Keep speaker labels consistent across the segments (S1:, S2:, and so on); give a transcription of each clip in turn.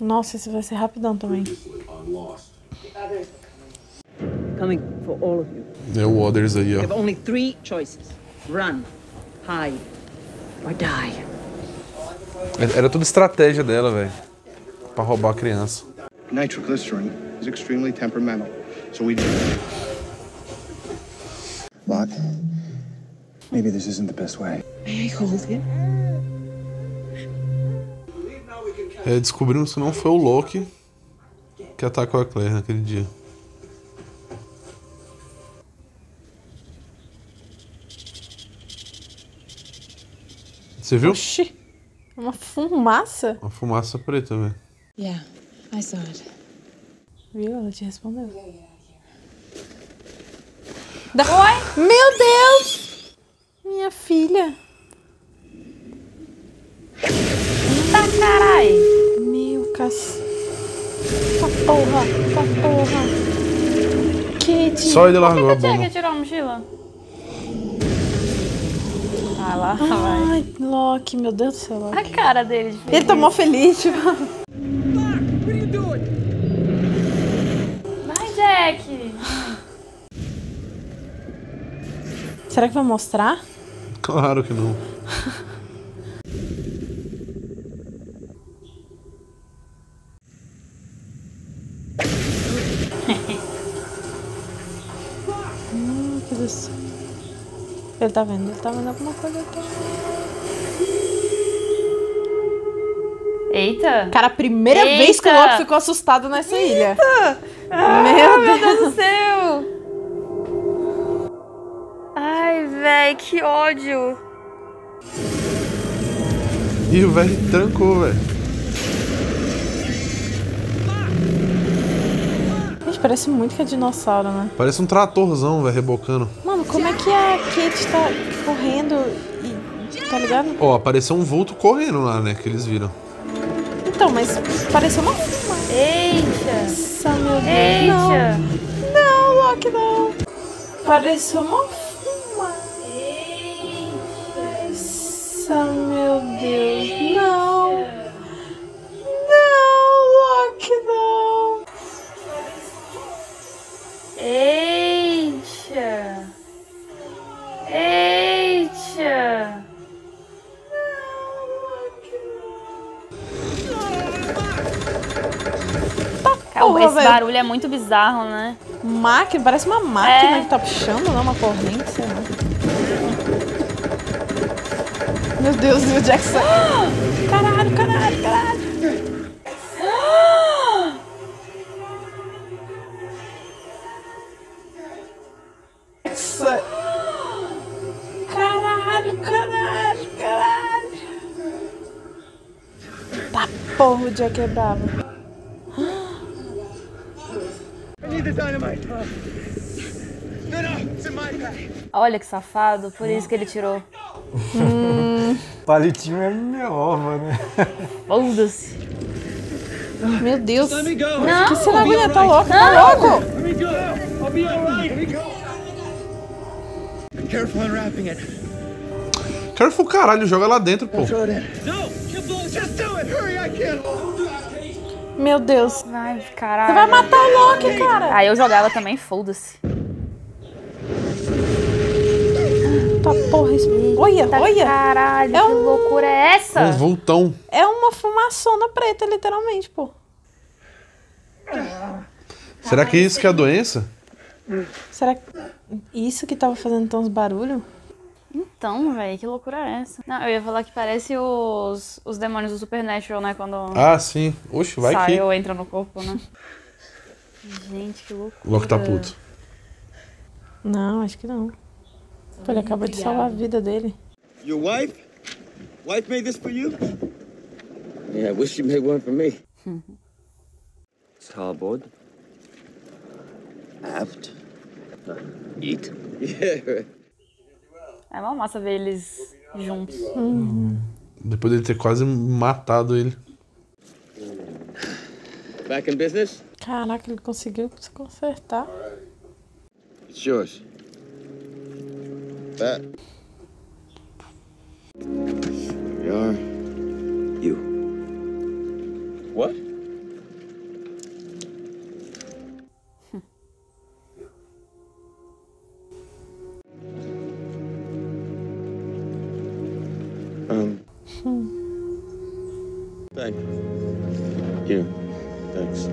S1: Nossa, esse vai ser rapidão também.
S2: Coming for all of you.
S3: É o Others aí,
S2: You
S3: ó.
S2: have only 3 choices. Run, hide, or die.
S3: Era tudo estratégia dela, velho. Pra roubar a criança.
S4: Nitroglycerin is extremely temperamental, so we... Locke, maybe this isn't the best way.
S2: May I hold him?
S3: Descobrimos que não foi o Loki que atacou a Claire naquele dia. Você viu?
S1: Oxi, uma fumaça?
S3: Uma fumaça preta, velho.
S5: Yeah, I saw it.
S1: Viu? Ela te respondeu. Oi? Meu Deus! Minha filha.
S6: Tá, carai.
S1: Meu porra. Kate.
S3: Só ele largou a
S6: Por que
S3: bomba.
S6: que tirou a mochila? Ah, lá vai.
S1: Ai, Loki, meu Deus do céu, Loki.
S6: A cara dele de feliz.
S1: Ele tá mó feliz, tipo.
S6: Vai, Jack.
S1: Será que vai mostrar?
S3: Claro que não.
S1: Que Deus. Ele tá vendo alguma coisa aqui.
S6: Eita.
S1: Cara, a primeira vez que o Loki ficou assustado nessa ilha. Meu Deus
S6: do céu. Ai, véi, que ódio.
S3: Ih, o velho trancou, velho.
S1: Gente, parece muito que é dinossauro, né?
S3: Parece um tratorzão, velho, rebocando.
S1: Mano, como é que a Kate tá correndo e... tá ligado?
S3: Ó, apareceu um vulto correndo lá, né, que eles viram.
S1: Então, mas pareceu uma fumaça.
S6: Eita.
S1: Nossa, meu Deus.
S6: Eita.
S1: Não, Loki, não. Pareceu uma fumaça. Nossa, meu Deus. Não. Não, Loki, não.
S6: Eita. Eita.
S1: Porra,
S6: Esse
S1: velho.
S6: barulho é muito bizarro, né?
S1: Máquina, parece uma máquina
S6: É.
S1: que tá puxando, não, uma corrente, sei lá. Meu Deus, e o Jackson. Caralho. Caralho. Tá porra, o Jack é bravo.
S6: Olha que safado, por isso que ele tirou.
S7: Palitinho é melhor, mano.
S6: Foda-se.
S1: Meu Deus.
S6: Não.
S1: Que cena bonita, tá louco, tá louco.
S4: Careful unwrapping it.
S3: Careful, caralho, joga lá dentro, pô.
S4: Throw it in. No! Just do it! Hurry, I can't!
S1: Meu Deus.
S6: Ai,
S1: Você
S6: caralho.
S1: vai matar o Loki, cara.
S6: Aí eu jogava também, foda-se.
S1: Tá porra. Olha.
S6: Caralho,
S1: É
S6: que
S1: um-
S6: loucura é essa?
S3: Um vultão.
S1: É uma fumaçona preta, literalmente, pô.
S3: Será que isso que é a doença?
S1: Será que isso que tava fazendo tão uns barulhos?
S6: Então, velho, que loucura é essa? Não, eu ia falar que parece os demônios do Supernatural, né? Quando
S3: Ah, sim. Oxe, vai
S6: sai
S3: que...
S6: ou entra no corpo, né? Gente, que loucura.
S3: O Loki tá puto.
S1: Não, acho que não. Pô, ele acabou de salvar a vida dele.
S8: Your wife? Wife made this for you? Yeah, I wish she made one for me. Starboard. Aft. Eat. Yeah.
S6: É uma massa ver eles juntos.
S3: Depois dele ter quase matado ele.
S8: Back in business?
S1: Caraca, ele conseguiu se consertar.
S8: It's yours. That. Here we are. You. What? Here. Thanks.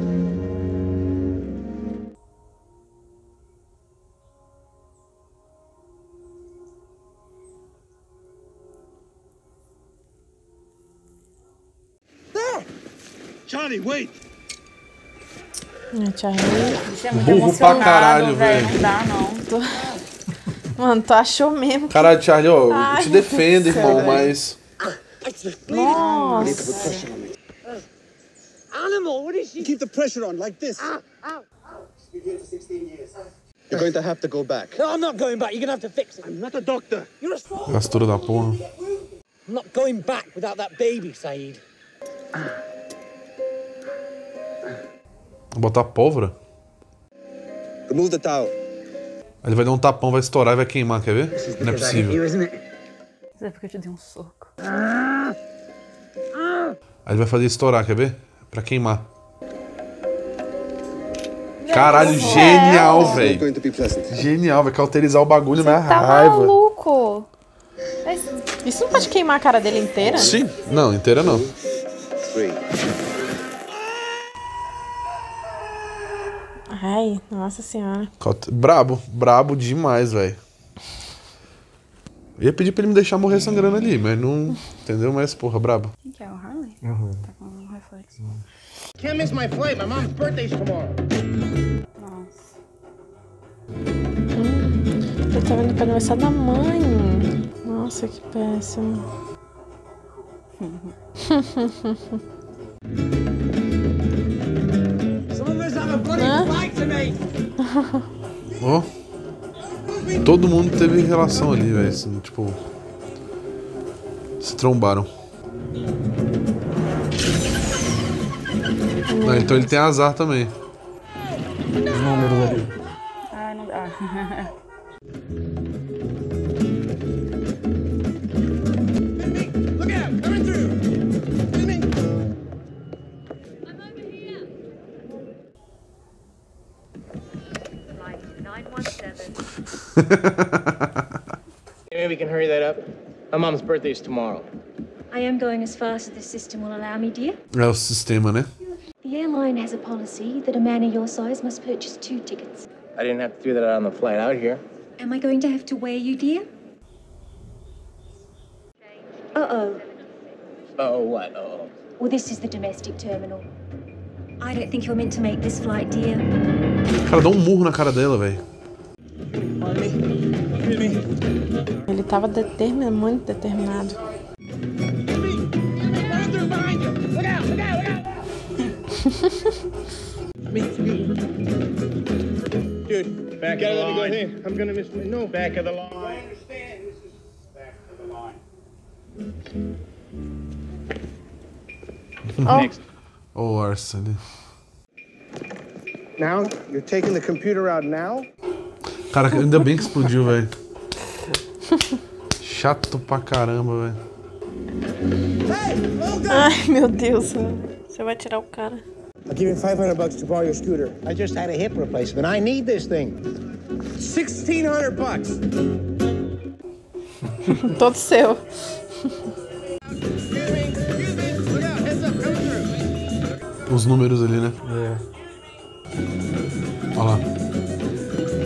S4: Johnny, wait!
S1: Charlie.
S6: Isso é muito
S3: Burro pra
S6: emocionado,
S3: caralho, velho.
S6: Não dá, não.
S1: Mano, tu achou mesmo que...
S3: Caralho, Charlie, ó, eu
S1: Ai,
S3: te
S1: meu
S3: defendo,
S1: Deus do
S3: irmão,
S1: céu,
S3: mas...
S1: Nossa.
S4: Animal, what is she? Keep the pressure on, like this. You're going to have to go back.
S7: No, I'm not going back. You're gonna have to fix it.
S4: I'm not a doctor.
S7: You're a swine.
S3: Gastura da porra.
S7: I'm not going back without that baby, Saeed.
S3: Vou botar pólvora.
S4: Remove the towel.
S3: Ele vai dar um tapão, vai estourar e vai queimar, quer ver? Não é possível.
S6: Isso é porque eu te dei um soco.
S3: Aí ele vai fazer estourar, quer ver? Pra queimar. Caralho, genial,
S4: It's
S3: velho.
S4: going to be pleasant.
S3: Genial, vai cauterizar o bagulho na
S6: Tá
S3: raiva.
S6: maluco?
S1: Isso não pode queimar a cara dele inteira?
S3: Sim. Não, inteira não.
S4: 3.
S1: Ai, nossa senhora.
S3: Brabo, brabo demais, velho. Eu ia pedir pra ele me deixar morrer sangrando ali, mas não... Entendeu? Mas, porra, brabo.
S6: Quem que é? O Harley? Tá com um reflexo.
S7: Can't miss my flight. My mom's birthday's tomorrow.
S6: Nossa.
S1: Eu tava indo pro aniversário da mãe. Nossa, que péssimo.
S7: Some of us have a bloody flight to make.
S3: Ó. Todo mundo teve relação ali, velho. Assim, tipo... Se trombaram. Não, então ele tem azar também.
S6: Ai, não dá.
S7: Look out! Coming through. Excuse me. Maybe we can hurry that up. My mom's birthday's tomorrow.
S9: I am going as fast as the system will allow me, dear.
S3: É o sistema, né?
S9: The airline has a policy that a man of your size must purchase 2 tickets.
S7: I didn't have to do that on the flight out here.
S9: Am I going to have to weigh you, dear? Uh-oh.
S7: Oh, what? Oh.
S9: Well, this is the domestic terminal. I don't think you're meant to make this flight, dear.
S3: Cara, dá um murro na cara dela, velho.
S7: Pardon me? Excuse me.
S1: Ele tava muito determinado.
S7: Coming through behind you. Look out! Look out! Look out! Dude, back of the line. Let me go ahead. I'm gonna miss my... No, back of the line. I understand. This is back of the line. Next.
S3: Ô, Arsene.
S4: Now, you're taking the computer out now?
S3: Cara, ainda bem que explodiu, velho. Chato pra caramba, velho.
S1: Ai, meu Deus. Você vai tirar o cara.
S7: I'll give you $500 to borrow your scooter. I just had a hip replacement. I need this thing. $1,600.
S1: Todo seu.
S3: Os números ali, né? Olha lá.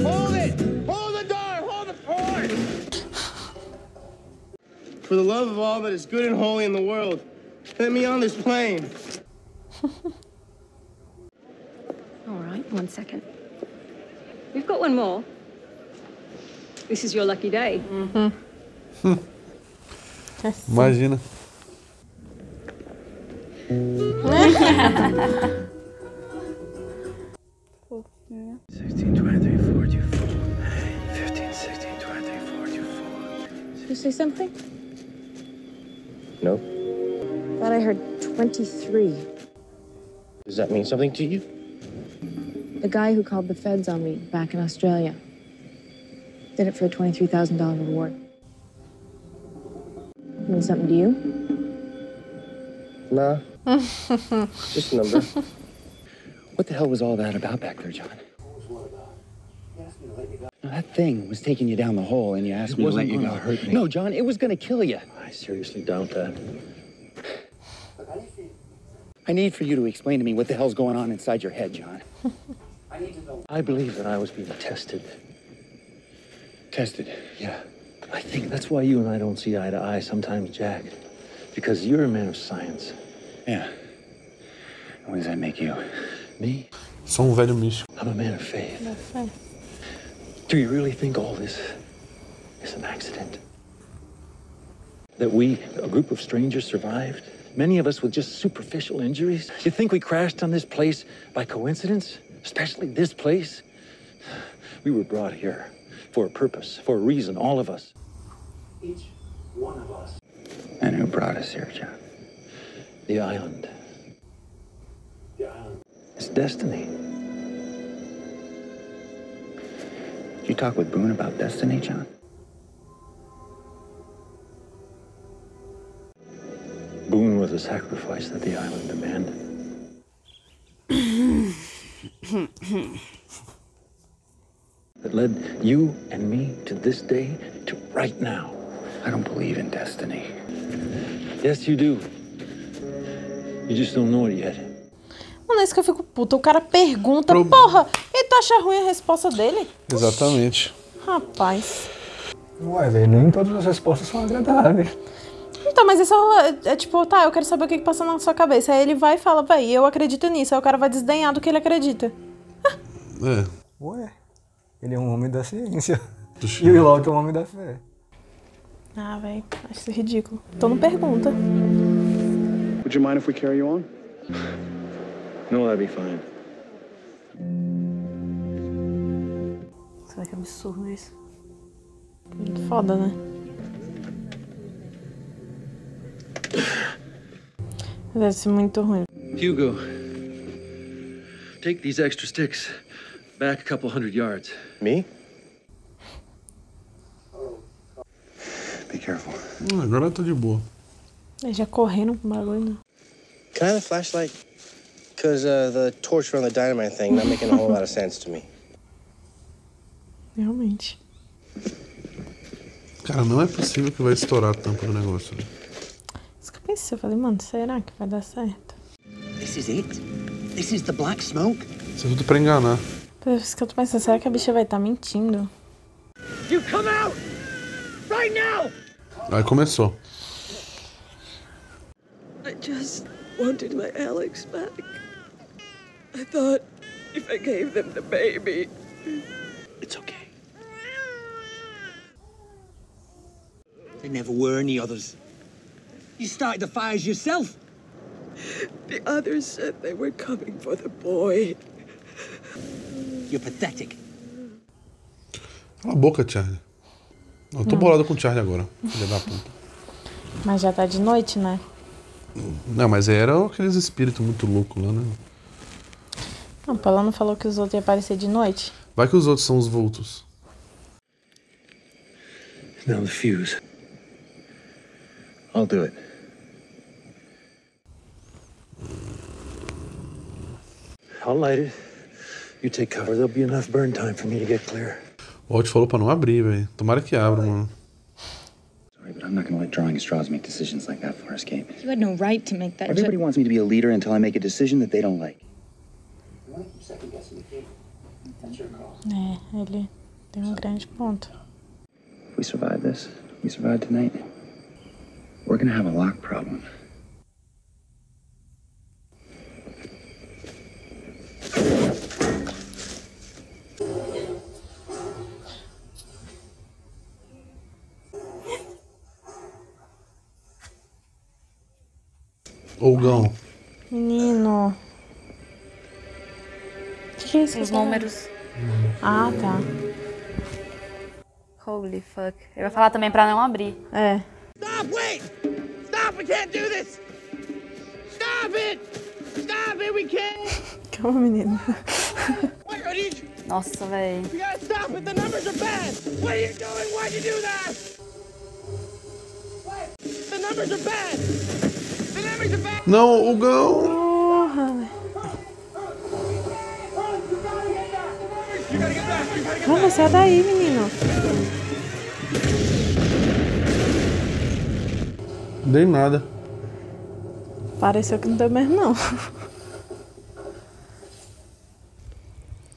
S7: Hold it! Hold the door! Hold the port! For the love of all that is good and holy in the world, let me on this plane.
S9: All right, 1 second. We've got one more. This is your lucky day.
S3: Imagina.
S6: Fofinha.
S7: 16, 23, 44. 15, 16, 23, 44.
S9: Did you say something?
S7: No.
S9: Thought I heard 23.
S7: Does that mean something to you?
S5: The guy who called the feds on me back in Australia did it for a $23,000 reward. Mean something to you?
S7: Nah. Just a number. What the hell was all that about back there, John?
S10: No, that thing was taking you down the hole, and you asked me to let you go.
S7: Hurt me.
S10: No, John, it was gonna kill you.
S7: I seriously doubt that.
S10: I need for you to explain to me what the hell's going on inside your head, John.
S11: I need to know. I believe that I was being tested.
S10: Tested?
S11: Yeah. I think that's why you and I don't see eye to eye sometimes, Jack. Because you're a man of science.
S10: Yeah. What does that make you?
S11: Me?
S3: Sou velho místico.
S11: I'm a man of faith. Do you really think all this is an accident? That we, a group of strangers, survived? Many of us with just superficial injuries? You think we crashed on this place by coincidence? Especially this place? We were brought here for a purpose, for a reason, all of us. Each one of us.
S10: And who brought us here, John?
S11: The island. The island. It's destiny.
S10: Did you talk with Boone about destiny, John?
S11: Boone was a sacrifice that the island demanded. That led you and me to this day, to right now.
S10: I don't believe in destiny.
S11: Yes, you do. You just don't know it yet.
S1: Mano, é isso que eu fico puta. O cara pergunta, porra, e tu acha ruim a resposta dele?
S3: Exatamente.
S1: Rapaz.
S12: Ué, velho, nem todas as respostas são agradáveis.
S1: Então, mas isso é tipo, tá, eu quero saber o que passa na sua cabeça. Aí ele vai e fala, véi, eu acredito nisso. Aí o cara vai desdenhar do que ele acredita.
S3: É.
S12: Ué, ele é um homem da ciência. E o Willow é um homem da fé.
S1: Ah, véi, acho isso ridículo. Então não pergunta.
S4: Would you mind if we carry you on?
S11: No, that'd be fine.
S1: Será que é absurdo isso? Muito foda, né? Deve ser muito ruim.
S11: Hugo, take these extra sticks back a couple 100 yards.
S8: Me?
S10: Be careful.
S3: Agora eu tô de boa.
S1: Ele já correndo com o bagulho, né?
S8: Can I have a flashlight? Because the torch around the dynamite thing not making a whole lot of sense to me.
S1: Realmente.
S3: Cara, não é possível que vai estourar a tampa do negócio. Né?
S1: Isso que eu pensei, eu falei, mano, será que vai dar certo?
S10: This is it? This is the black smoke?
S3: Isso é tudo pra enganar.
S1: Por isso que eu tô pensando, será que a bicha vai estar mentindo?
S7: You come out! Right now!
S3: Aí começou.
S13: I just wanted my Alex back. I thought if I gave them the baby...
S10: It's okay. There never were any others. You started the fires yourself.
S13: The others said they were coming for the boy.
S10: You're pathetic.
S3: Cala a boca, Charlie. Eu tô bolado com o Charlie agora, filha da puta.
S1: Mas já tá de noite, né?
S3: Não, mas era aqueles espíritos muito loucos lá, né?
S1: Não, Paula não falou que os outros iam aparecer de noite?
S3: Vai que os outros são os vultos.
S11: Now the fuse.
S10: I'll do it.
S11: I'll light it. You take cover. There'll be enough burn time for me to get clear.
S3: O Walt falou pra não abrir, velho. Tomara que abra, mano.
S10: Sorry, but I'm not gonna let drawing straws make decisions like that for our escape.
S5: You had no right to make that
S10: Everybody wants me to be a leader until I make a decision that they don't like.
S11: You want to keep second guessing the kid? That's your call.
S1: É, ele tem um grande ponto.
S10: If we survive this, we survive tonight, we're gonna have a lock problem.
S3: Ogão.
S1: Menino. O que é isso?
S6: Os números.
S1: Ah, tá.
S6: Holy fuck. Ele vai falar também pra não abrir.
S1: É.
S7: Stop, wait! Stop, we can't do this! Stop it! Stop it, we can't!
S1: Calma, menino.
S7: Wait, I need you!
S6: Nossa, véi.
S7: You gotta stop it, the numbers are bad! What are you doing? Why'd you do that? What? The numbers are bad! The numbers are bad!
S3: Não, Ogão!
S1: Porra. Vamos, sai daí, menino.
S3: Nem nada.
S1: Pareceu que não deu mesmo, não.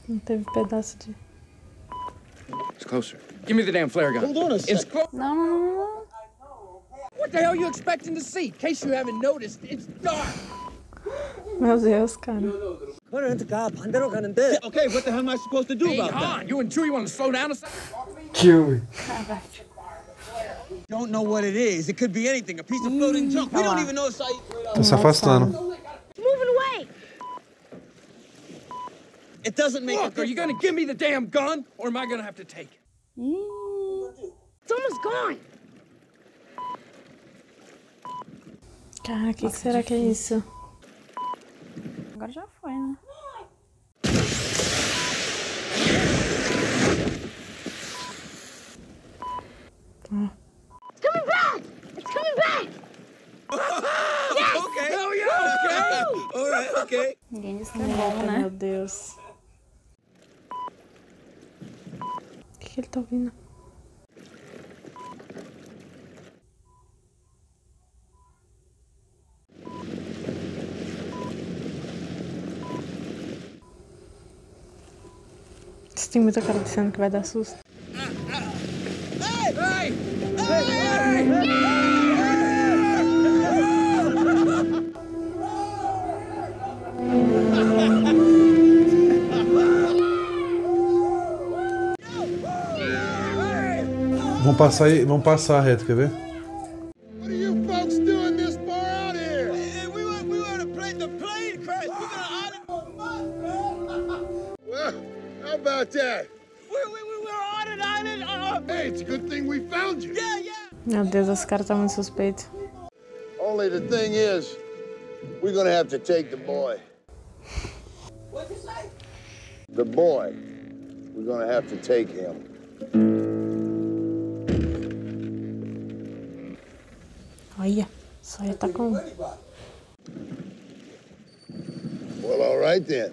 S1: Não teve pedaço de...
S10: It's closer.
S14: Give me the damn flare gun.
S10: Hold on a
S14: It's
S10: sec.
S6: Não.
S14: What the hell are you expecting to see? In case you haven't noticed, it's dark.
S1: Meu Deus, cara.
S8: Okay, what the hell am I supposed to do
S14: Hey,
S8: about that?
S14: Han, you and Chewie want to slow down a second?
S12: Chewie.
S8: Don't know what it is. It could be anything. A piece of floating junk. We don't even know it's
S3: Tá se afastando.
S9: Moving away!
S8: It doesn't make
S14: Look, are you gonna give me the damn gun, or am I gonna have to take it?
S9: It's almost gone!
S1: Cara, o que será que é isso?
S6: Agora já foi, né?
S9: It's coming back! It's coming back! Yes!
S8: Okay.
S14: Hell yeah, okay!
S8: All right, okay.
S6: Ninguém disse que é bom, né?
S1: Meu Deus. O que ele tá ouvindo? Isso tem muita cara de cena que vai dar susto.
S14: Hey! Hey!
S3: Vamos passar reto, quer ver?
S7: What are you folks doing this far out here?
S8: We were to play the plane crash. We're gonna
S7: Well, how about that?
S8: we're on an island.
S7: Hey, it's a good thing we found you.
S8: Yeah, yeah.
S1: Meu Deus, esse cara tá muito suspeito.
S7: Only the thing is, we're gonna have to take the boy.
S8: What'd you say?
S7: The boy. We're gonna have to take him.
S1: Olha, só ele tá com...
S7: Well, all right then.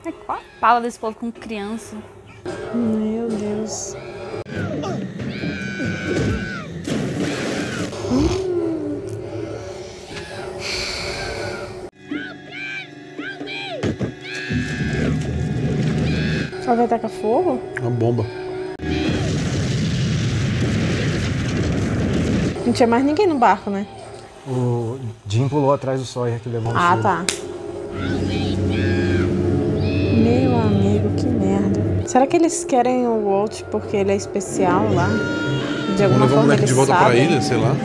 S6: É qual a pala desse povo com criança?
S1: Meu Deus. Ela vai tacar fogo?
S3: Uma bomba.
S1: Não tinha mais ninguém no barco, né?
S12: O Jim pulou atrás do Sawyer que levou um
S1: Ah,
S12: tiro.
S1: tá. Meu amigo, que merda. Será que eles querem o Walt porque ele é especial lá? De alguma
S3: Vamos levar o
S1: forma
S3: moleque
S1: eles
S3: de volta pra
S1: sabem?
S3: ilha, sei lá.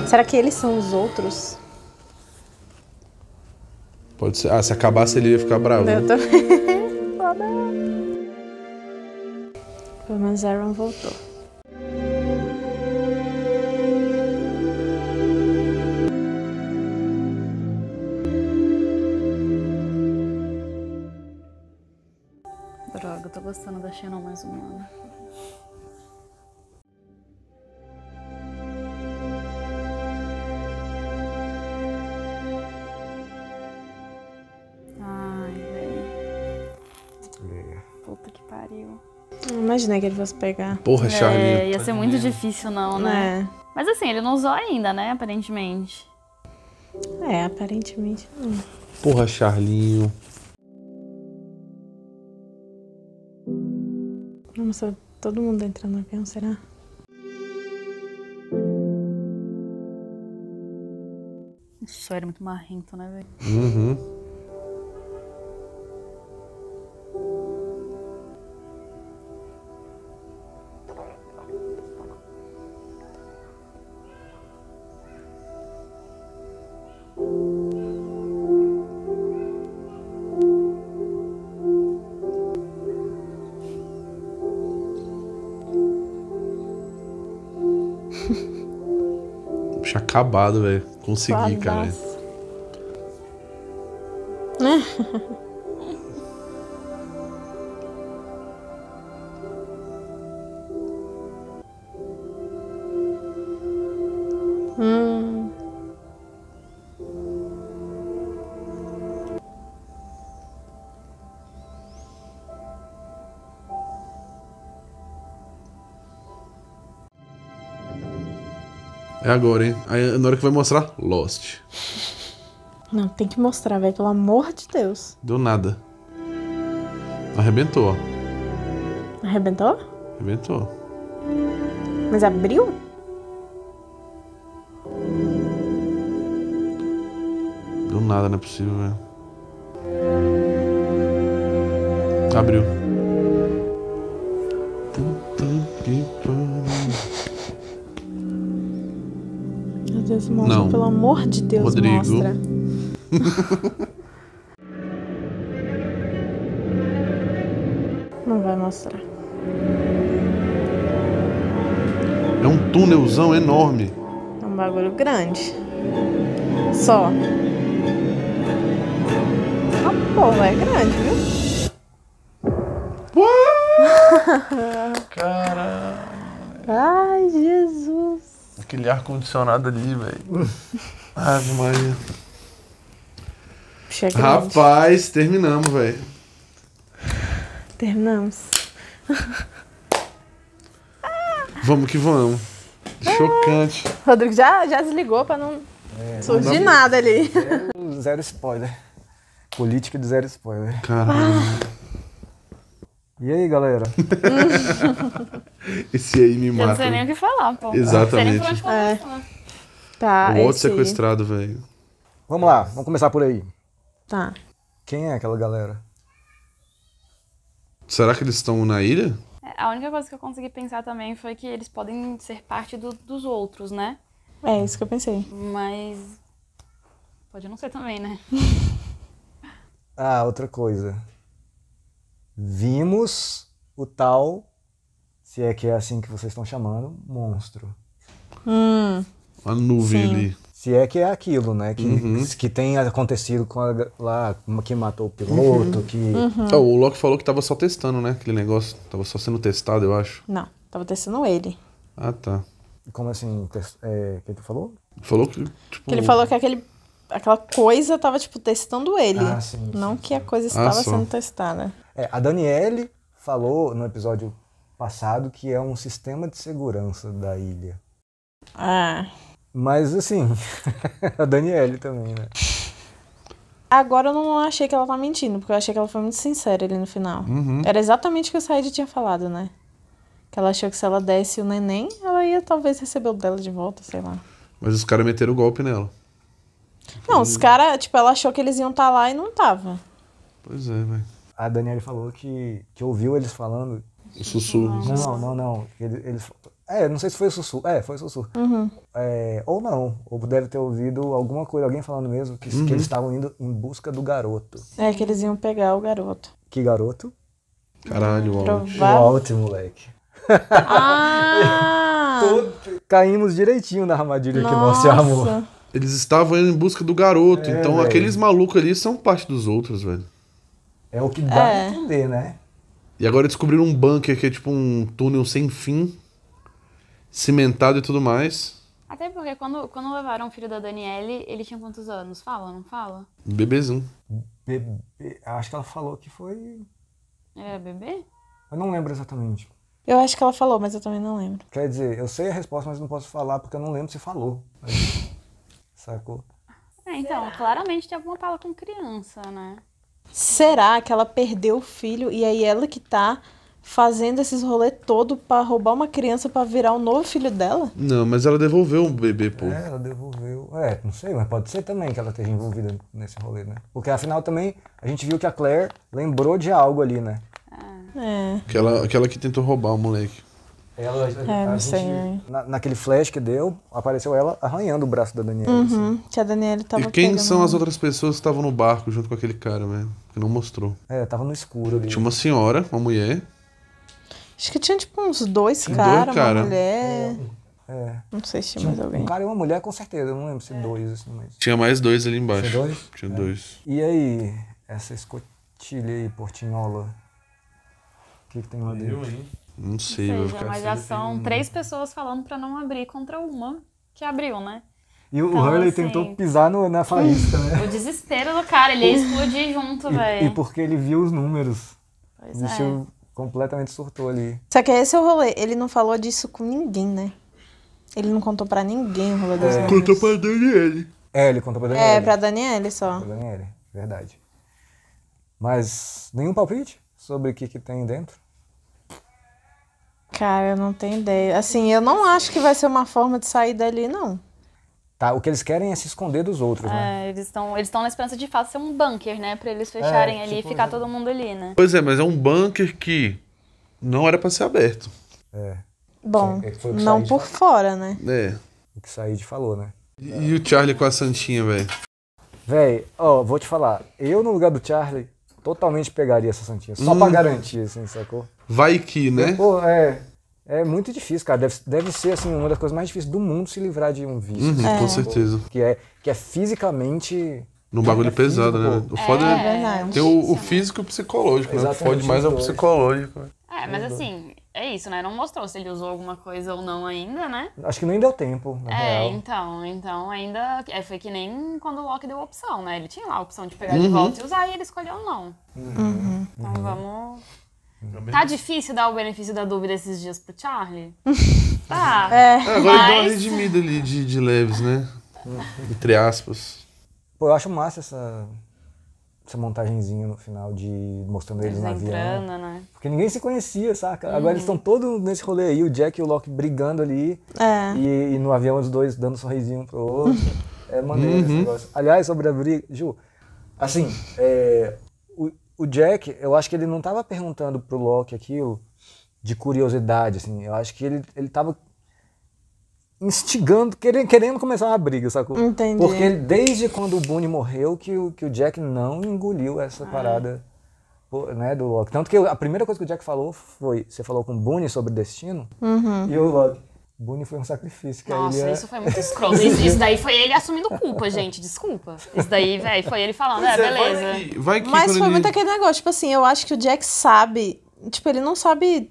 S1: Será que eles são os outros?
S3: Pode ser. Ah, se acabasse ele ia ficar bravo.
S1: Eu também. Pelo menos Aaron voltou.
S6: Droga, eu tô gostando da Shannon mais humana. Ai, velho. Puta que pariu.
S1: Não imaginei que ele fosse pegar.
S3: Porra, Charlie.
S6: Ia ser muito difícil não, né? Mas assim, ele não usou ainda, né? Aparentemente.
S1: É, aparentemente não.
S3: Porra, Charlinho.
S1: Vamos todo mundo entrando no avião, será?
S6: Isso era muito marrento, né, velho?
S3: Uhum. Bicho acabado, velho. Consegui, cara. É agora, hein? Aí, na hora que vai mostrar, Lost.
S1: Não, tem que mostrar, velho, pelo amor de Deus.
S3: Deu nada. Arrebentou, ó.
S1: Arrebentou?
S3: Arrebentou.
S1: Mas abriu?
S3: Deu nada, não é possível, velho. Abriu. Puta que pariu.
S1: Meu Deus, mostra,
S3: Não.
S1: pelo amor de Deus,
S3: Rodrigo.
S1: mostra. Não vai mostrar.
S3: É um túnelzão enorme.
S1: É um bagulho grande. Só. Ah, porra, é grande, viu?
S3: Caralho.
S1: Ai, Jesus.
S3: Aquele ar-condicionado ali, velho. Ave Maria.
S1: Puxa, é grande.
S3: Rapaz, terminamos, velho.
S1: Terminamos.
S3: Vamos que vamos. Chocante.
S1: Rodrigo já desligou pra não surgir nada ali.
S12: Zero spoiler. Política de zero spoiler.
S3: Caralho.
S12: E aí, galera?
S3: Esse aí me
S6: Eu
S3: mata.
S6: não sei nem o que falar, pô.
S3: Exatamente.
S6: Não sei nem por onde começar.
S1: Tá,
S3: O outro
S1: esse aí.
S3: sequestrado, velho.
S12: Vamos lá, vamos começar por aí.
S1: Tá.
S12: Quem é aquela galera?
S3: Será que eles estão na ilha?
S6: A única coisa que eu consegui pensar também foi que eles podem ser parte dos outros, né?
S1: É isso que eu pensei.
S6: Mas pode não ser também, né?
S12: Ah, outra coisa. Vimos o tal, se é que é assim que vocês estão chamando, monstro.
S3: A nuvem
S1: Sim.
S3: ali.
S12: Se é que é aquilo, né? Que tem acontecido com lá, que matou o piloto, que...
S3: Ah, o Loki falou que tava só testando, né? Aquele negócio. Tava só sendo testado, eu acho.
S1: Não, tava testando ele.
S3: Ah, tá.
S12: Como assim? Que tu falou?
S3: Falou que, tipo...
S1: Que ele falou que aquela coisa tava, tipo, testando ele.
S12: Ah, sim,
S1: não
S12: sim,
S1: que a coisa
S3: Ah,
S1: estava
S3: só.
S1: sendo testada.
S12: A Daniele falou no episódio passado que é um sistema de segurança da ilha.
S1: Ah.
S12: Mas assim, a Daniele também, né?
S1: Agora eu não achei que ela tá mentindo, porque eu achei que ela foi muito sincera ali no final. Era exatamente o que o Said tinha falado, né? Que ela achou que se ela desse o neném, ela ia talvez receber o dela de volta, sei lá.
S3: Mas os caras meteram o golpe nela.
S1: Não, os caras, tipo, ela achou que eles iam estar lá e não tava.
S3: Pois é, velho.
S12: A Daniele falou que ouviu eles falando...
S3: O sussurro.
S12: Não. Eles não sei se foi o sussurro. Foi o sussurro. Ou não. Ou deve ter ouvido alguma coisa, alguém falando mesmo, que eles estavam indo em busca do garoto.
S1: É, que eles iam pegar o garoto.
S12: Que garoto?
S3: Caralho, o Walt.
S12: O Walt, moleque.
S1: Ah!
S12: Caímos direitinho na armadilha que nós se amor.
S3: Eles estavam indo em busca do garoto. Então
S12: velho.
S3: aqueles malucos ali são parte dos outros, velho.
S12: É o que dá a entender, né?
S3: E agora descobriram um bunker que é tipo um túnel sem fim, cimentado e tudo mais.
S6: Até porque quando levaram o filho da Daniele, ele tinha quantos anos? Fala, não fala?
S3: Bebezinho.
S12: Acho que ela falou que foi...
S6: Era bebê?
S12: Eu não lembro exatamente.
S1: Eu acho que ela falou, mas eu também não lembro.
S12: Quer dizer, eu sei a resposta, mas não posso falar porque eu não lembro se falou. Sacou?
S6: Então, claramente tem alguma fala com criança, né?
S1: Será que ela perdeu o filho e aí ela que tá fazendo esses rolês todo pra roubar uma criança pra virar o novo filho dela?
S3: Não, mas ela devolveu o bebê, pô.
S12: Ela devolveu. Não sei, mas pode ser também que ela esteja envolvida nesse rolê, né? Porque afinal também a gente viu que a Claire lembrou de algo ali, né?
S3: Aquela que tentou roubar o moleque.
S1: Não sei.
S12: Naquele flash que deu, apareceu ela arranhando o braço da Daniela. Assim.
S1: Que a Daniela tava
S3: E quem
S1: pegando...
S3: são as outras pessoas que estavam no barco junto com aquele cara, velho? Que não mostrou.
S12: Tava no escuro ali.
S3: Tinha uma senhora, uma mulher.
S1: Acho que tinha tipo uns dois
S3: Tinha
S1: caras,
S3: dois cara.
S1: uma mulher... Não sei se tinha mais alguém.
S12: Um cara e uma mulher, com certeza. Eu não lembro se dois, assim, mas...
S3: Tinha mais dois ali embaixo.
S12: Tinha dois?
S3: Tinha dois.
S12: E aí, essa escotilha aí, portinhola? O que tem lá dentro?
S3: Não sei, vai ficar
S6: Mas já são 3 pessoas falando pra não abrir contra uma que abriu, né?
S12: E o Hurley tentou pisar na faísca, né?
S6: O desespero do cara, ele ia explodir junto, velho.
S12: E porque ele viu os números.
S6: Pois
S12: o bicho completamente surtou ali.
S1: Só que esse é o rolê. Ele não falou disso com ninguém, né? Ele não contou pra ninguém o rolê dos números.
S3: Contou pra Daniele.
S12: Ele contou pra Daniele.
S1: Pra Daniele só.
S12: Pra Daniele, verdade. Mas nenhum palpite sobre o que tem dentro?
S1: Cara, eu não tenho ideia. Assim, eu não acho que vai ser uma forma de sair dali, não.
S12: Tá, o que eles querem é se esconder dos outros, né?
S6: Eles estão na esperança de fato ser um bunker, né? Pra eles fecharem ali e ficar todo mundo ali, né?
S3: Pois é, mas é um bunker que não era pra ser aberto.
S1: Bom, não por fora, né?
S12: O que Said falou, né?
S3: E o Charlie com a Santinha, velho?
S12: Véi, vou te falar. Eu, no lugar do Charlie, totalmente pegaria essa Santinha. Só pra garantir, assim, sacou?
S3: Vai que, né?
S12: Pô, é muito difícil, cara. Deve ser, assim, uma das coisas mais difíceis do mundo se livrar de um vício.
S3: Com certeza.
S12: Que é fisicamente...
S3: No bagulho pesado, né? O foda
S1: é
S3: ter o físico e o psicológico, né? O fode mais é o psicológico.
S6: Mas assim, é isso, né? Não mostrou se ele usou alguma coisa ou não ainda, né?
S12: Acho que nem deu tempo, na real.
S6: Então ainda... foi que nem quando o Loki deu a opção, né? Ele tinha lá a opção de pegar de volta e usar e ele escolheu não. Então vamos... Tá difícil dar o benefício da dúvida esses dias pro Charlie? Tá.
S3: Agora ele deu uma redimida ali de leves, né? Entre aspas.
S12: Pô, eu acho massa essa montagenzinha no final de mostrando eles no avião.
S6: Né?
S12: Porque ninguém se conhecia, saca? Agora eles estão todos nesse rolê aí, o Jack e o Loki brigando ali. E no avião os dois dando um sorrisinho pro outro. É maneiro esse negócio. Aliás, sobre a briga, Ju, assim, o Jack, eu acho que ele não tava perguntando pro Loki aquilo de curiosidade, assim. Eu acho que ele tava instigando, querendo começar uma briga, sacou?
S1: Entendi.
S12: Porque desde quando o Boone morreu que o Jack não engoliu essa parada, né, do Loki. Tanto que a primeira coisa que o Jack falou foi, você falou com o Boone sobre destino, e o Loki, Boone foi um sacrifício. Que
S6: Nossa, isso foi muito escroto. Isso daí foi ele assumindo culpa, gente, desculpa. Isso daí, velho, foi ele falando, beleza.
S1: Mas foi muito aquele negócio, tipo assim, eu acho que o Jack sabe, tipo, ele não sabia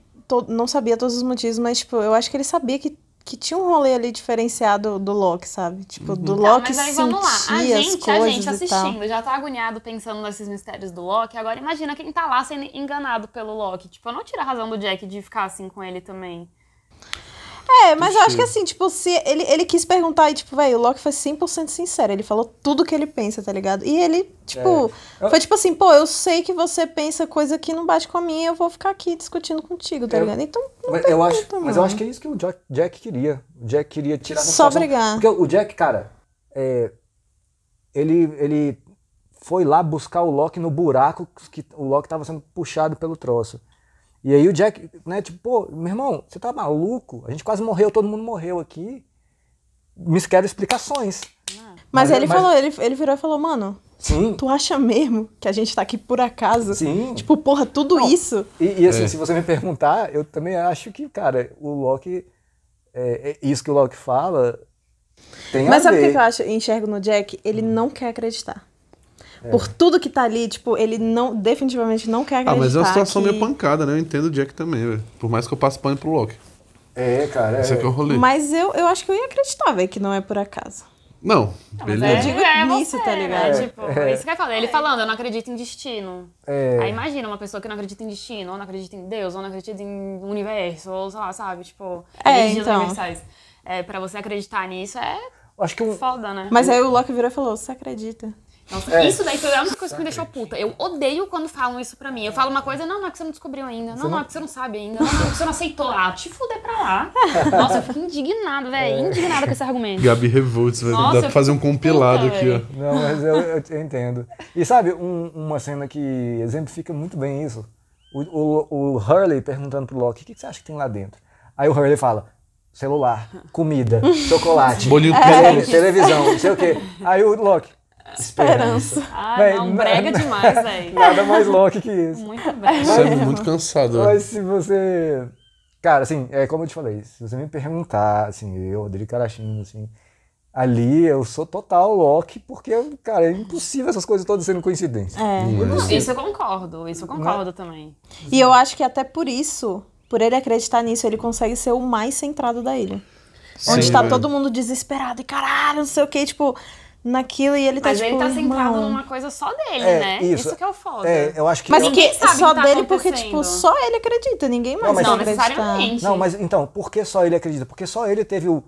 S1: todos os motivos, mas, tipo, eu acho que ele sabia que tinha um rolê ali diferenciado do Loki, sabe? Tipo, do Loki
S6: mas aí
S1: sentir
S6: vamos lá. A gente
S1: assistindo
S6: já tá agoniado pensando nesses mistérios do Loki. Agora imagina quem tá lá sendo enganado pelo Loki. Tipo, eu não tiro a razão do Jack de ficar assim com ele também.
S1: Mas eu acho que assim, tipo, se ele quis perguntar e, tipo, velho, o Loki foi 100% sincero. Ele falou tudo que ele pensa, tá ligado? E ele, tipo, foi tipo assim, pô, eu sei que você pensa coisa que não bate com a minha, eu vou ficar aqui discutindo contigo, tá ligado? Então,
S12: mas eu acho que é isso que o Jack queria. O Jack queria tirar
S1: só brigar.
S12: Porque o Jack, cara, ele foi lá buscar o Loki no buraco que o Loki tava sendo puxado pelo troço. E aí o Jack, né, tipo, pô, meu irmão, você tá maluco? A gente quase morreu, todo mundo morreu aqui. Me quero explicações.
S1: Mas ele falou, ele virou e falou, mano,
S12: sim,
S1: tu acha mesmo que a gente tá aqui por acaso?
S12: Sim.
S1: Tipo, porra, tudo isso?
S12: E assim, se você me perguntar, eu também acho que, cara, o Loki, isso que o Loki fala, tem a ver.
S1: Mas sabe o que eu enxergo no Jack? Ele não quer acreditar. Por tudo que tá ali, tipo, ele definitivamente não quer acreditar.
S3: Mas é uma situação meio pancada, né? Eu entendo o Jack também, velho. Por mais que eu passe pano pro Loki.
S12: Cara.
S3: Esse aqui é o rolê.
S1: Mas eu acho que eu ia acreditar, velho, que não é por acaso.
S3: Não, beleza.
S1: Eu digo nisso, tá ligado?
S6: Tipo, isso que eu falei. Ele falando, eu não acredito em destino. Aí imagina uma pessoa que não acredita em destino, ou não acredita em Deus, ou não acredita em universo, ou sei lá, sabe? Tipo, energias universais. Pra você acreditar nisso
S12: acho que
S6: foda, né?
S1: Mas aí o Loki virou e falou, você acredita?
S6: Nossa, isso daí foi a única coisa que me deixou puta. Eu odeio quando falam isso pra mim. Eu falo uma coisa, não é que você não descobriu ainda. Não é que você não sabe ainda. Não é que você não aceitou. Te fuder pra lá. Nossa, eu fico indignada, velho. Indignada com esse argumento.
S3: Gabi Revolts, velho. Dá pra fazer um compilado aqui, ó.
S12: Não, mas eu entendo. E sabe, uma cena que exemplifica muito bem isso? O Hurley perguntando pro Loki, o que você acha que tem lá dentro? Aí o Hurley fala, celular, comida, chocolate,
S3: bolinho
S12: televisão, não sei o quê. Aí o Loki, esperança.
S6: Não, brega demais, velho.
S12: Nada mais Loki que isso.
S6: Muito bem.
S3: Você é muito cansado,
S12: Mas se você... Cara, assim, como eu te falei, se você me perguntar, assim, eu, Rodrigo Carachino, assim, ali eu sou total Loki, porque, cara, é impossível essas coisas todas sendo coincidência.
S6: Isso eu concordo também.
S1: E eu acho que até por isso, por ele acreditar nisso, ele consegue ser o mais centrado da ilha. Sim, onde tá todo mundo desesperado e caralho, não sei o que, tipo... naquilo e ele tá
S6: Mas
S1: tipo,
S6: ele tá centrado numa coisa só dele, né? Isso que é o foda.
S12: Eu acho que...
S1: Mas
S6: ninguém sabe
S1: só
S6: o que tá
S1: dele porque, tipo, só ele acredita, ninguém mais
S6: não necessariamente.
S12: Não, mas então, por que só ele acredita? Porque só ele teve o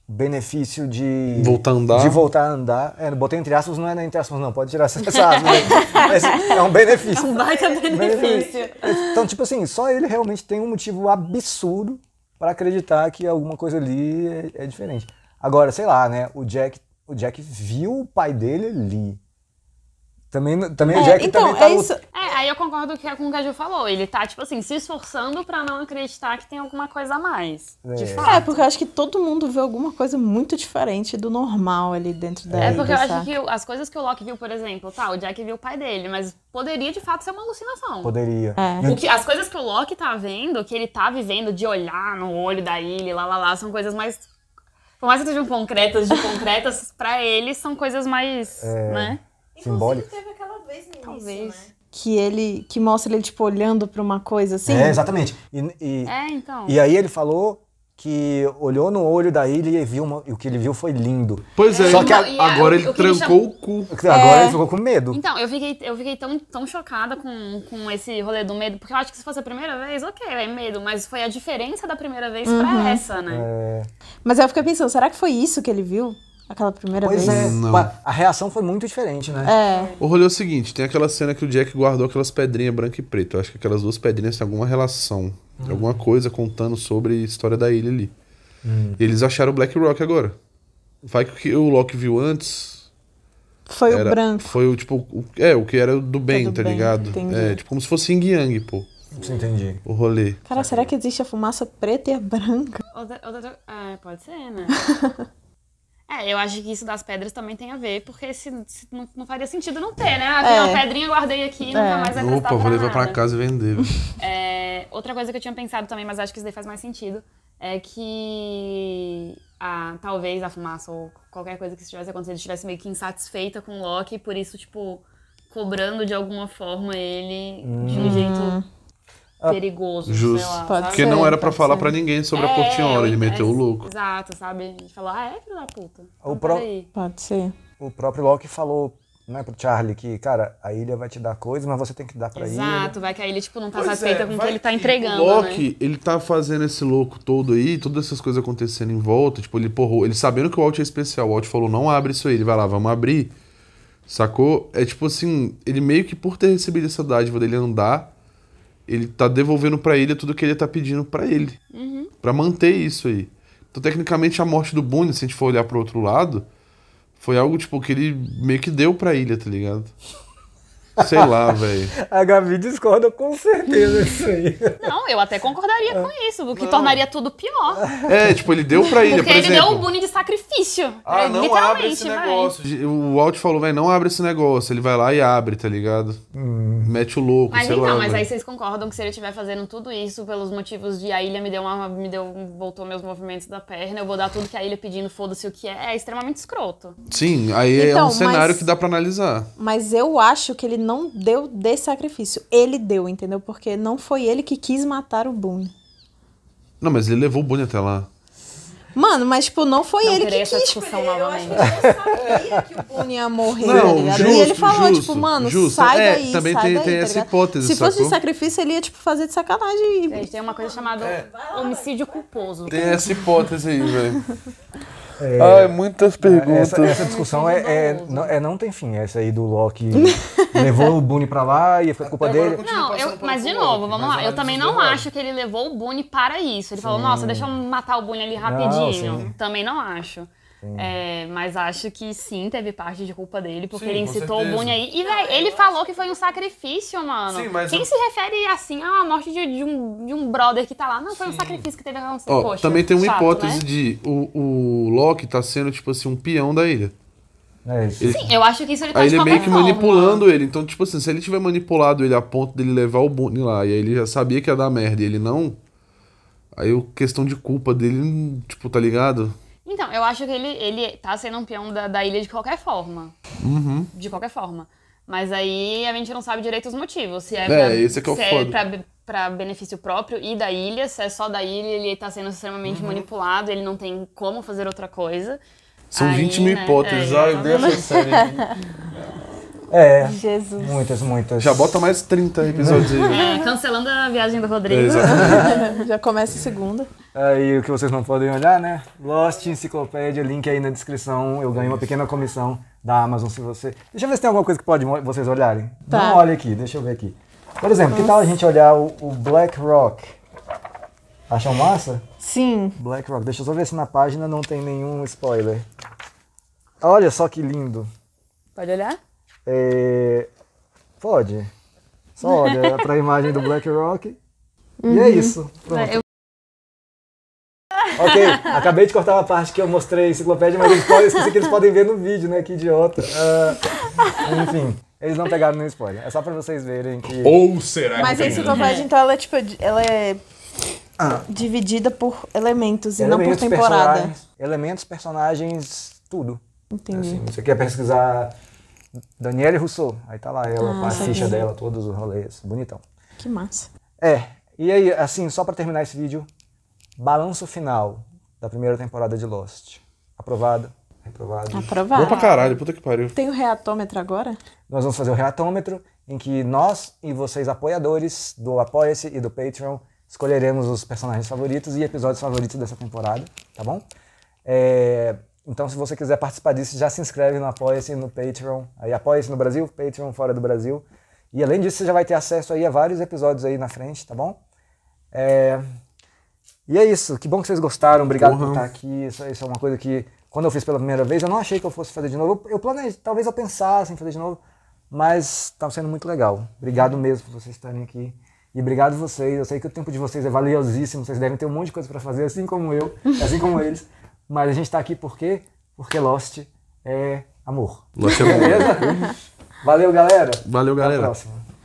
S12: benefício de...
S3: Voltar a andar.
S12: De voltar a andar. Botei entre aspas, não é entre aspas não, pode tirar essa aspas. Mas é um benefício.
S6: É um baita benefício.
S12: Então, tipo assim, só ele realmente tem um motivo absurdo para acreditar que alguma coisa ali é diferente. Agora, sei lá, né, o Jack viu o pai dele ali. Também o Jack
S1: então,
S12: também tá...
S1: isso.
S6: Aí eu concordo com o que a Ju falou. Ele tá, tipo assim, se esforçando pra não acreditar que tem alguma coisa a mais. De fato.
S1: Porque eu acho que todo mundo vê alguma coisa muito diferente do normal ali dentro da
S6: porque eu acho que as coisas que o Locke viu, por exemplo, o Jack viu o pai dele, mas poderia de fato ser uma alucinação.
S12: Poderia.
S6: As coisas que o Locke tá vendo, que ele tá vivendo de olhar no olho da ilha, são coisas mais... Por mais que sejam concretas, pra ele são coisas mais, né?
S12: Simbólico.
S1: Teve aquela vez no início, né? Que mostra ele, tipo, olhando pra uma coisa assim.
S12: Exatamente.
S6: Então.
S12: E aí ele falou que olhou no olho da ilha e viu e o que ele viu foi lindo.
S3: Pois é,
S12: só que
S3: agora ele trancou o cu.
S12: Agora ele ficou com medo.
S6: Então, eu fiquei tão chocada com esse rolê do medo, porque eu acho que se fosse a primeira vez, ok, é medo, mas foi a diferença da primeira vez pra essa, né?
S1: Mas eu fiquei pensando, será que foi isso que ele viu? Aquela primeira vez?
S12: Pois é, a reação foi muito diferente, né?
S3: O rolê é o seguinte, tem aquela cena que o Jack guardou aquelas pedrinhas branca e preta. Eu acho que aquelas duas pedrinhas têm alguma relação. Alguma coisa contando sobre a história da ilha ali. Eles acharam o Black Rock agora. Vai que o Locke viu antes...
S1: Foi o branco.
S3: Foi o tipo... o que era do bem, tá ligado?
S1: Entendi.
S3: Tipo como se fosse Yin Yang, pô.
S12: Entendi.
S3: O rolê.
S1: Cara, será que existe a fumaça preta e a branca?
S6: Pode ser, né? Eu acho que isso das pedras também tem a ver, porque se não faria sentido não ter, né? Tem uma pedrinha, guardei aqui, nunca mais vai prestar
S3: vou levar
S6: nada.
S3: pra casa e vender.
S6: Outra coisa que eu tinha pensado também, mas acho que isso daí faz mais sentido, é que talvez a fumaça ou qualquer coisa que estivesse acontecendo estivesse meio que insatisfeita com o Locke, e por isso, tipo, cobrando de alguma forma ele de um jeito perigoso,
S3: Justo.
S6: sei lá.
S3: Porque não era pra falar pra ninguém sobre a Portinhola, ele meteu o louco.
S6: Exato, sabe? Ele falou, filho da puta.
S1: Pode ser.
S12: O próprio Locke falou, né, pro Charlie que, cara, a ilha vai te dar coisas, mas você tem que dar pra ilha.
S6: Exato, vai que a ilha, tipo, não tá satisfeita com o que ele tá entregando,
S3: o Locke, ele tá fazendo esse louco todo aí, todas essas coisas acontecendo em volta, tipo, ele sabendo que o Walt é especial, o Walt falou, não abre isso aí, ele vai lá, vamos abrir, sacou? É tipo assim, ele meio que por ter recebido essa dádiva dele andar, ele tá devolvendo pra ele tudo que ele tá pedindo pra ele. Pra manter isso aí. Então, tecnicamente, a morte do Boone, se a gente for olhar pro outro lado, foi algo, tipo, que ele meio que deu pra ilha, tá ligado? Sei lá, velho.
S12: A Gabi discorda com certeza disso aí.
S6: Não, eu até concordaria com isso, o que tornaria tudo pior.
S3: Tipo, ele deu pra ilha,
S6: porque
S3: por exemplo.
S6: ele deu o Boone de sacrifício.
S3: Não abre esse negócio. O Walt falou, não abre esse negócio. Ele vai lá e abre, tá ligado? Mete o louco,
S6: mas
S3: sei
S6: então,
S3: lá.
S6: Mas aí vocês concordam que se ele estiver fazendo tudo isso pelos motivos de a ilha voltou meus movimentos da perna, eu vou dar tudo que a ilha pedindo, foda-se o que é extremamente escroto.
S3: Sim, aí
S1: então,
S3: é um cenário que dá pra analisar.
S1: Mas eu acho que ele não deu desse sacrifício. Ele deu, entendeu? Porque não foi ele que quis matar o Boone.
S3: Não, mas ele levou o Boone até lá.
S1: Mano, mas tipo, não foi ele que
S6: essa
S1: quis.
S6: discussão novamente.
S1: Eu acho que ele sabia que o Boone ia morrer, tá ligado? E ele falou, tipo, mano, sai daí,
S3: também
S1: sai daí,
S3: tem
S1: tá
S3: essa
S1: ligado?
S3: hipótese,
S1: Se fosse de
S3: sacou?
S1: sacrifício, ele ia, tipo, fazer de sacanagem.
S6: Gente, tem uma coisa chamada homicídio culposo.
S3: Tem essa hipótese aí, velho. Ai, muitas perguntas.
S12: Essa discussão não tem fim. Essa aí do Locke levou o Boone pra lá e foi culpa dele.
S6: Não, mas de novo, vamos lá. Eu também não acho que ele levou o Boone para isso. Ele falou, nossa, deixa eu matar o Boone ali rapidinho. Também não acho. Mas acho que sim, teve parte de culpa dele, porque ele incitou o Boone aí. E, velho, ele falou que foi um sacrifício, mano.
S3: Sim, mas
S6: quem se refere assim a morte de um brother que tá lá? Não, foi um sacrifício que teve a acontecer. Poxa,
S3: também tem uma
S6: chato,
S3: hipótese
S6: né?
S3: de o Locke tá sendo, tipo assim, um peão da ilha.
S6: Sim, eu acho que isso ele tá
S3: aí
S6: de
S3: ele é meio que
S6: forma.
S3: manipulando ele. Então, tipo assim, se ele tiver manipulado ele a ponto dele levar o Boone lá, e aí ele já sabia que ia dar merda e ele não, aí a questão de culpa dele, tipo, tá ligado?
S6: Então, eu acho que ele tá sendo um peão da ilha de qualquer forma. De qualquer forma. Mas aí a gente não sabe direito os motivos. Se é
S3: esse é que é o foda.
S6: Pra benefício próprio e da ilha, se é só da ilha, ele tá sendo extremamente manipulado, ele não tem como fazer outra coisa.
S3: São 20 mil hipóteses. Eu deixo essa série.
S1: Jesus.
S12: Muitas.
S3: Já bota mais 30 episódios aí.
S6: Cancelando a viagem do Rodrigo.
S1: Já começa a segunda.
S12: Aí o que vocês não podem olhar, né? Lost Enciclopédia, link aí na descrição. Eu ganho uma pequena comissão da Amazon se você... Deixa eu ver se tem alguma coisa que pode vocês olharem.
S1: Tá.
S12: Não olha aqui, deixa eu ver aqui. Por exemplo, que tal a gente olhar o Black Rock? Acham massa?
S1: Sim.
S12: Black Rock. Deixa eu só ver se na página não tem nenhum spoiler. Olha só que lindo.
S6: Pode olhar?
S12: Pode. Só olha pra imagem do Black Rock. E é isso. Pronto. Ok, acabei de cortar uma parte que eu mostrei a enciclopédia, mas esqueci que eles podem ver no vídeo, né? Que idiota. Enfim, eles não pegaram nenhum spoiler. É só pra vocês verem que...
S3: Ou será que
S1: Mas a enciclopédia, então, ela é tipo... Ela é dividida por elementos e não por temporada.
S12: Elementos, personagens, tudo.
S1: Entendi.
S12: Assim, você quer pesquisar Danielle Rousseau, aí tá lá ela, com a ficha dela, todos os rolês. Bonitão.
S1: Que massa.
S12: E aí, assim, só pra terminar esse vídeo, balanço final da primeira temporada de Lost. Aprovado? Reprovado?
S1: Aprovado.
S3: Bom pra caralho, puta que pariu.
S1: Tem o reatômetro agora?
S12: Nós vamos fazer o reatômetro, em que nós e vocês, apoiadores do Apoia-se e do Patreon, escolheremos os personagens favoritos e episódios favoritos dessa temporada, tá bom? Então, se você quiser participar disso, já se inscreve no Apoia-se e no Patreon. Aí, Apoia-se no Brasil, Patreon fora do Brasil. E além disso, você já vai ter acesso aí a vários episódios aí na frente, tá bom? E é isso. Que bom que vocês gostaram. Obrigado por estar aqui. Isso é uma coisa que, quando eu fiz pela primeira vez, eu não achei que eu fosse fazer de novo. Eu planejei, talvez eu pensasse em fazer de novo, mas tá sendo muito legal. Obrigado mesmo por vocês estarem aqui. E obrigado vocês. Eu sei que o tempo de vocês é valiosíssimo. Vocês devem ter um monte de coisa pra fazer, assim como eu, assim como eles. Mas a gente tá aqui por quê? Porque Lost é amor.
S3: Lost é amor.
S12: Beleza? Valeu, galera.
S3: Valeu, galera.
S12: Até a próxima.